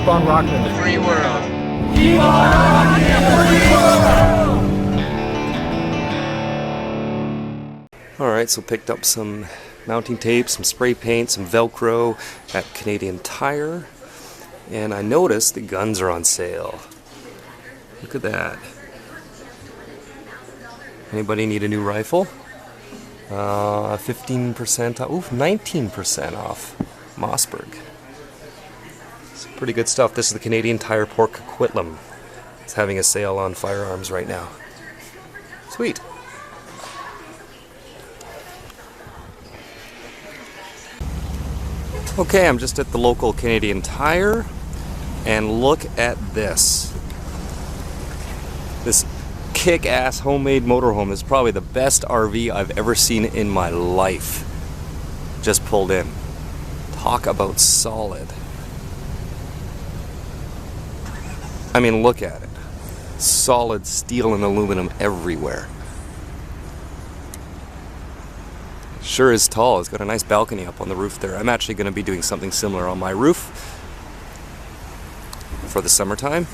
Keep on rocking in the free world. Keep on rocking in the free world. Alright, so picked up some mounting tape, some spray paint, some Velcro at Canadian Tire. And I noticed the guns are on sale. Look at that. Anybody need a new rifle? 15% off, oof, 19% off. Mossberg. It's pretty good stuff. This is the Canadian Tire Port Coquitlam. It's having a sale on firearms right now. Sweet. Okay, I'm just at the local Canadian Tire, and look at this. This kick-ass homemade motorhome is probably the best RV I've ever seen in my life. Just pulled in. Talk about solid. I mean, look at it. Solid steel and aluminum everywhere. Sure is tall. It's got a nice balcony up on the roof there. I'm actually going to be doing something similar on my roof for the summertime.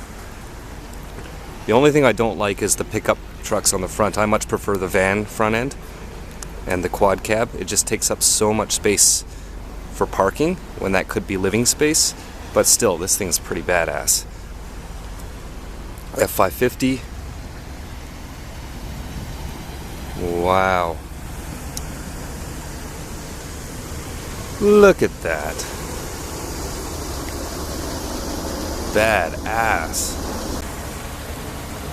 The only thing I don't like is the pickup trucks on the front. I much prefer the van front end and the quad cab. It just takes up so much space for parking when that could be living space. But still, this thing's pretty badass. F550. Wow. Look at that. Badass.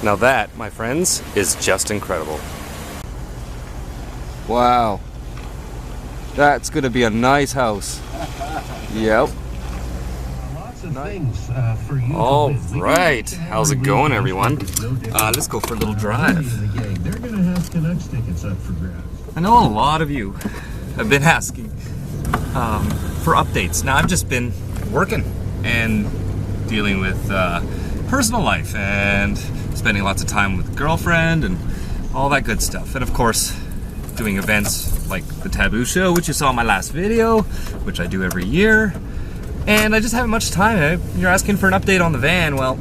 Now that, my friends, is just incredible. Wow. That's gonna be a nice house. Yep. Lots of things for you. All right. How's it going, everyone? Let's go for a little drive. They're gonna have Canucks tickets up for grabs. I know a lot of you have been asking for updates. Now, I've just been working and dealing with personal life and spending lots of time with girlfriend and all that good stuff. And of course, doing events like the Taboo Show, which you saw in my last video, which I do every year. And I just haven't much time. You're asking for an update on the van. Well,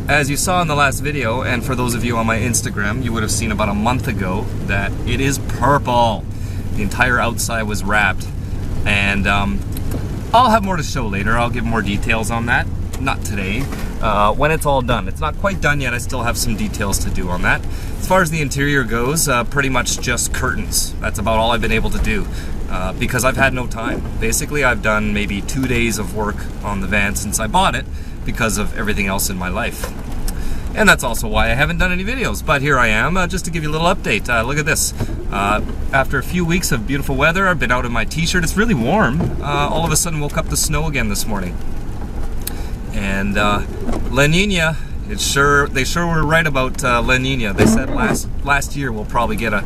as you saw in the last video, and for those of you on my Instagram, you would have seen about a month ago that it is purple. The entire outside was wrapped. And I'll have more to show later. I'll give more details on that. Not today. When it's all done. It's not quite done yet. I still have some details to do on that. As far as the interior goes, pretty much just curtains. That's about all I've been able to do because I've had no time. Basically, I've done maybe 2 days of work on the van since I bought it because of everything else in my life. And that's also why I haven't done any videos. But here I am, just to give you a little update. Look at this. After a few weeks of beautiful weather, I've been out in my t-shirt. It's really warm. All of a sudden woke up to snow again this morning. And La Nina, they sure were right about La Nina. They said last year we'll probably get a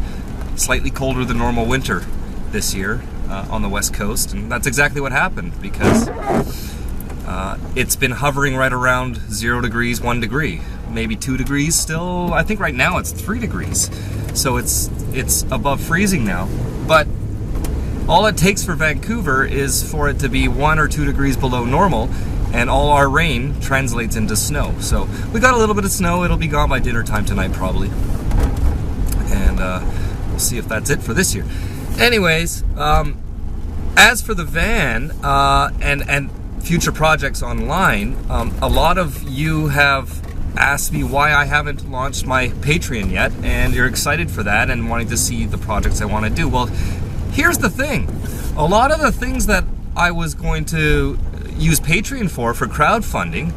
slightly colder than normal winter this year on the West Coast. And that's exactly what happened because it's been hovering right around 0 degrees, 1 degree. Maybe 2 degrees still. I think right now it's 3 degrees. So it's above freezing now. But all it takes for Vancouver is for it to be 1 or 2 degrees below normal, and all our rain translates into snow. So we got a little bit of snow. It'll be gone by dinner time tonight probably. And we'll see if that's it for this year. Anyways, as for the van and future projects online, a lot of you have asked me why I haven't launched my Patreon yet, and you're excited for that and wanting to see the projects I want to do. Well, here's the thing. A lot of the things that I was going to use Patreon for crowdfunding,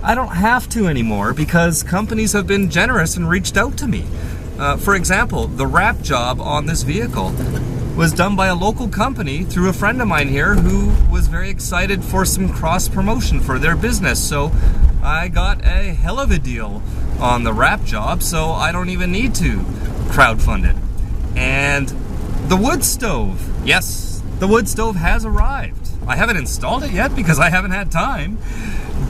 I don't have to anymore because companies have been generous and reached out to me. For example, the wrap job on this vehicle was done by a local company through a friend of mine here who was very excited for some cross promotion for their business. So I got a hell of a deal on the wrap job, so I don't even need to crowdfund it. And the wood stove, yes, the wood stove has arrived. I haven't installed it yet because I haven't had time,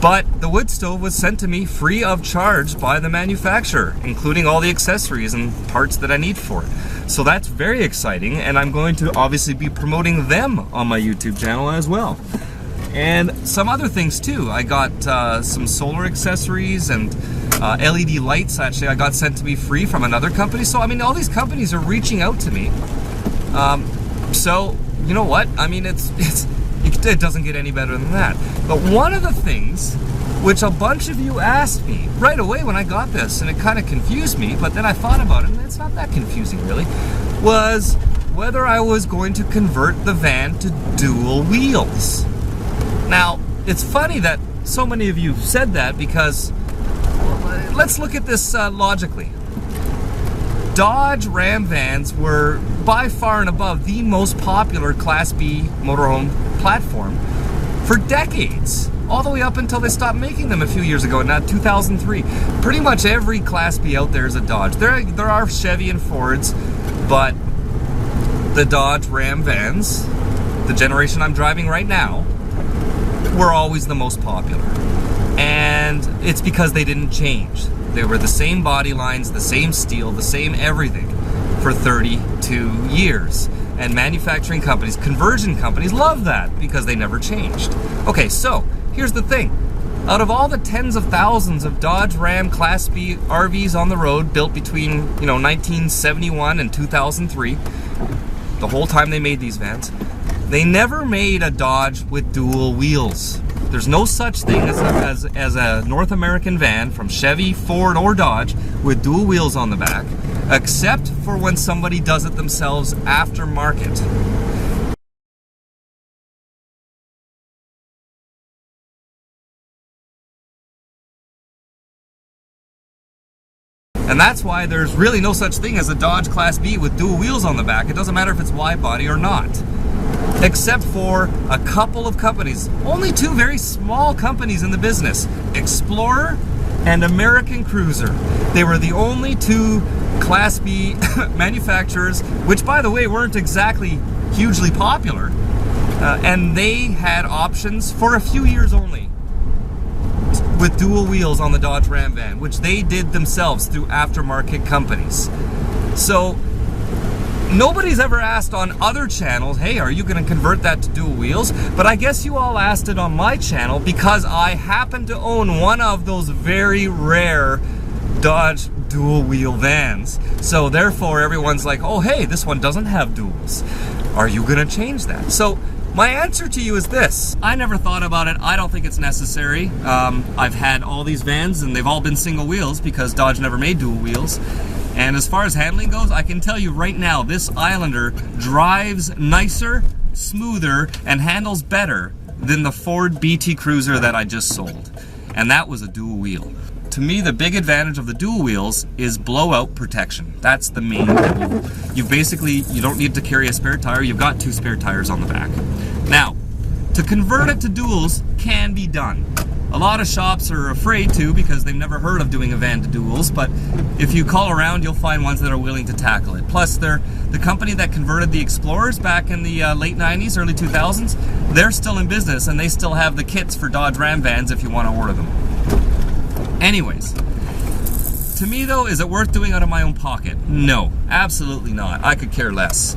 but the wood stove was sent to me free of charge by the manufacturer, including all the accessories and parts that I need for it. So that's very exciting, and I'm going to obviously be promoting them on my YouTube channel as well. and some other things too. I got some solar accessories and LED lights. Actually, I got sent to me free from another company. So I mean, all these companies are reaching out to me. So you know what? I mean, it doesn't get any better than that. But one of the things which a bunch of you asked me right away when I got this, and it kind of confused me, but then I thought about it, and it's not that confusing really, was whether I was going to convert the van to dual wheels. Now, it's funny that so many of you said that because, well, let's look at this logically. Dodge Ram vans were by far and above the most popular Class B motorhome platform for decades, all the way up until they stopped making them a few years ago, not 2003. Pretty much every Class B out there is a Dodge. There are Chevy and Fords, but the Dodge Ram vans, the generation I'm driving right now, were always the most popular. And it's because they didn't change. They were the same body lines, the same steel, the same everything for 32 years. And manufacturing companies, conversion companies, love that because they never changed. Okay, so here's the thing. Out of all the tens of thousands of Dodge Ram Class B RVs on the road built between 1971 and 2003, the whole time they made these vans, they never made a Dodge with dual wheels. There's no such thing as a North American van from Chevy, Ford, or Dodge with dual wheels on the back, except for when somebody does it themselves aftermarket. And that's why there's really no such thing as a Dodge Class B with dual wheels on the back. It doesn't matter if it's wide body or not. Except for a couple of companies, only two very small companies in the business, Explorer and American Cruiser. They were the only two Class B manufacturers, which by the way weren't exactly hugely popular, and they had options for a few years only with dual wheels on the Dodge Ram van, which they did themselves through aftermarket companies. So nobody's ever asked on other channels, hey, are you going to convert that to dual wheels? But I guess you all asked it on my channel because I happen to own one of those very rare Dodge dual wheel vans. So therefore everyone's like, oh hey, this one doesn't have duals. Are you going to change that? So my answer to you is this. I never thought about it. I don't think it's necessary. I've had all these vans and they've all been single wheels because Dodge never made dual wheels. And as far as handling goes, I can tell you right now, this Islander drives nicer, smoother, and handles better than the Ford BT Cruiser that I just sold. And that was a dual wheel. To me, the big advantage of the dual wheels is blowout protection. That's the main thing. You don't need to carry a spare tire. You've got two spare tires on the back. Now, to convert it to duals can be done. A lot of shops are afraid to because they've never heard of doing a van to duals, but if you call around, you'll find ones that are willing to tackle it. Plus, the company that converted the Explorers back in the late 90s, early 2000s, they're still in business and they still have the kits for Dodge Ram vans if you want to order them. Anyways, to me though, is it worth doing out of my own pocket? No, absolutely not. I could care less.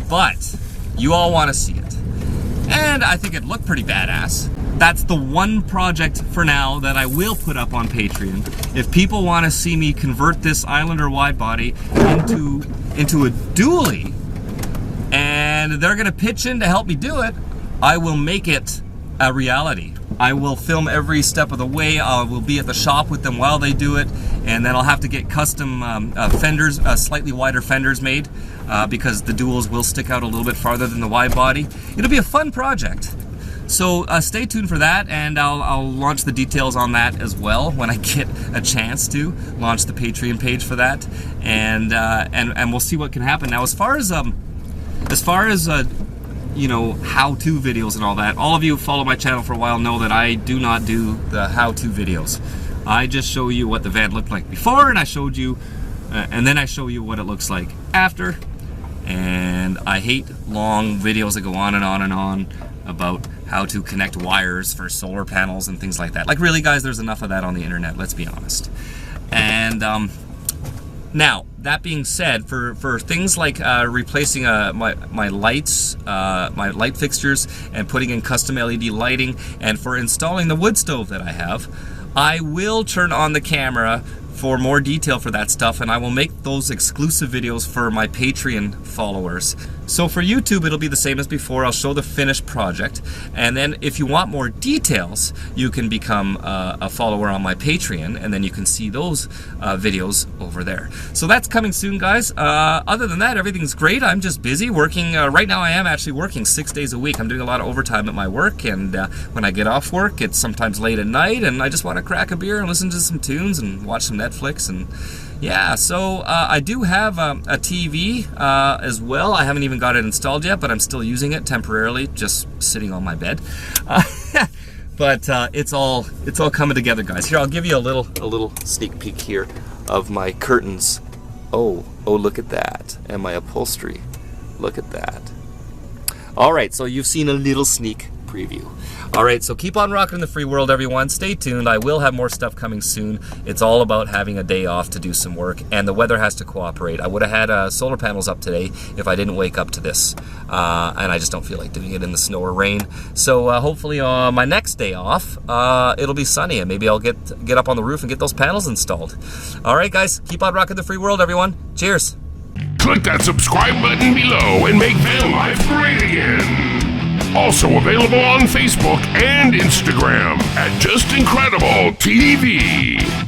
But you all want to see it. And I think it looked pretty badass. That's the one project for now that I will put up on Patreon. If people want to see me convert this Islander wide body into a dually, and they're going to pitch in to help me do it, I will make it a reality. I will film every step of the way. I will be at the shop with them while they do it, and then I'll have to get custom fenders, slightly wider fenders made, because the duals will stick out a little bit farther than the wide body. It'll be a fun project. So stay tuned for that, and I'll launch the details on that as well when I get a chance to launch the Patreon page for that, and we'll see what can happen. Now, as far as you know, how-to videos and all that, all of you who follow my channel for a while know that I do not do the how-to videos. I just show you what the van looked like before, and I showed you, and then I show you what it looks like after. And I hate long videos that go on and on and on about how to connect wires for solar panels and things like that. Like, really guys, there's enough of that on the internet, let's be honest. And now, that being said, for things like replacing my lights, my light fixtures, and putting in custom LED lighting, and for installing the wood stove that I have, I will turn on the camera for more detail for that stuff, and I will make those exclusive videos for my Patreon followers. So for YouTube, it'll be the same as before. I'll show the finished project, and then if you want more details, you can become a follower on my Patreon, and then you can see those videos over there. So that's coming soon, guys. Other than that, everything's great. I'm just busy working. Right now I am actually working 6 days a week. I'm doing a lot of overtime at my work, and when I get off work, it's sometimes late at night, and I just want to crack a beer and listen to some tunes and watch some Netflix. And yeah, so I do have a TV as well. I haven't even got it installed yet, but I'm still using it temporarily, just sitting on my bed. But it's all coming together, guys. Here, I'll give you a little sneak peek here of my curtains. Oh, look at that, and my upholstery. Look at that. All right, so you've seen a little sneak preview. All right, so keep on rocking in the free world, everyone. Stay tuned. I will have more stuff coming soon. It's all about having a day off to do some work, and the weather has to cooperate. I would have had solar panels up today if I didn't wake up to this, and I just don't feel like doing it in the snow or rain. So hopefully on my next day off, it'll be sunny, and maybe I'll get up on the roof and get those panels installed. All right, guys, keep on rocking the free world, everyone. Cheers. Click that subscribe button below and make van life great again. Also available on Facebook and Instagram at Just Incredible TV.